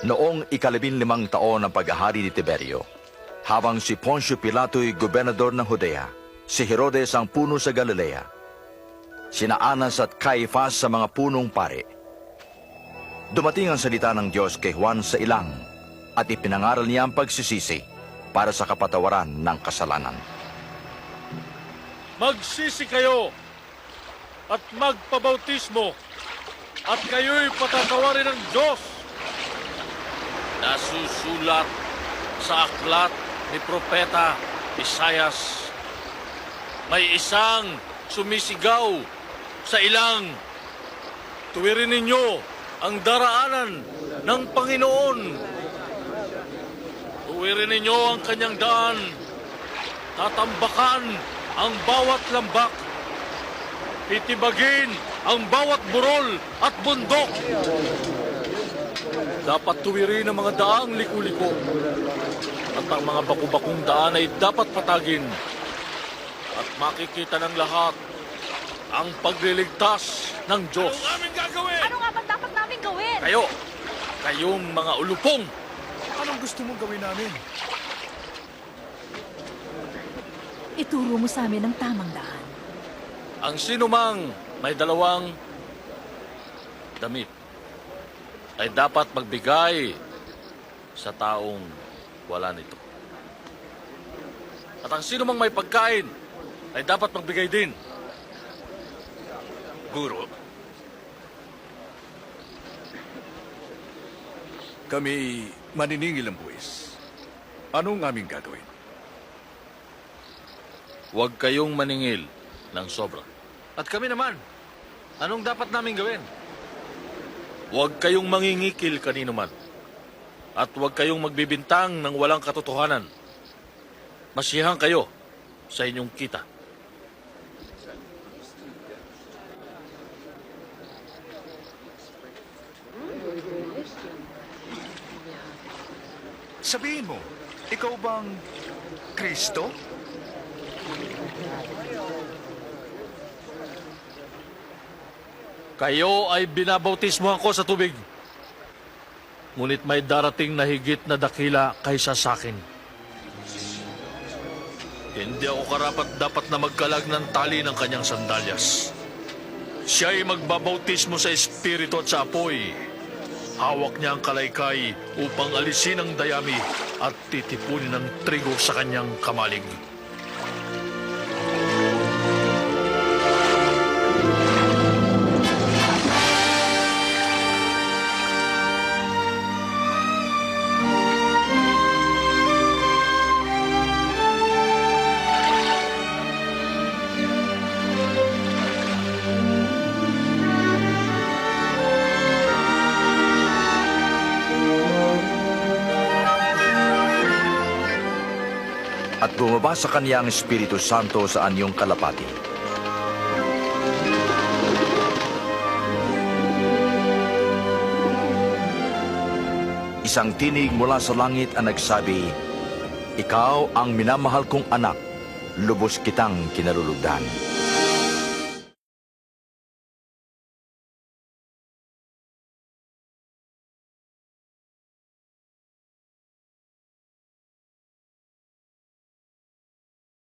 Noong ika-15 taon ng paghahari ni Tiberio, habang si Poncio Pilato'y gobernador ng Judea, si Herodes ang puno sa Galilea, sina Anas at Caifás sa mga punong pari. Dumating ang salita ng Diyos kay Juan sa ilang at ipinangaral niya ang pagsisisi para sa kapatawaran ng kasalanan. Magsisi kayo at magpabautismo at kayo'y patatawarin ng Diyos. Nasusulat sa aklat ni Propeta Isaias, may isang sumisigaw sa ilang, tuwirin ninyo ang daraanan ng Panginoon. Tuwirin ninyo ang kanyang daan, tatambakan ang bawat lambak, titibagin ang bawat burol at bundok. Dapat tuwirin ang mga daang liku-liko at ang mga baku-bakong daan ay dapat patagin at makikita ng lahat ang pagliligtas ng Diyos. Ano namin gagawin? Ano nga ba dapat namin gawin? Kayong mga ulupong. Anong gusto mong gawin namin? Ituro mo sa amin ang tamang daan. Ang sinumang may dalawang damit ay dapat magbigay sa taong wala nito. At ang sinumang may pagkain ay dapat magbigay din. Guro, kami maniningil ang buwis. Anong aming gagawin? Huwag kayong maningil ng sobra. At kami naman, anong dapat namin gawin? Huwag kayong mangingikil kanino man. At huwag kayong magbibintang ng walang katotohanan. Masiyahan kayo sa inyong kita. Sabihin mo, ikaw bang Kristo? Kayo ay binabautismohan ko sa tubig. Ngunit may darating na higit na dakila kaysa sa akin. Hindi ako karapat dapat na magkalag ng tali ng kanyang sandalyas. Siya ay magbabautismo sa Espiritu at sa apoy. Hawak niya ang kalaykay upang alisin ang dayami at titipunin ng trigo sa kanyang kamalig. At bumaba sa kanya ang Espiritu Santo sa anyong kalapati. Isang tinig mula sa langit ang nagsabi, "Ikaw ang minamahal kong anak, lubos kitang kinalulugdan."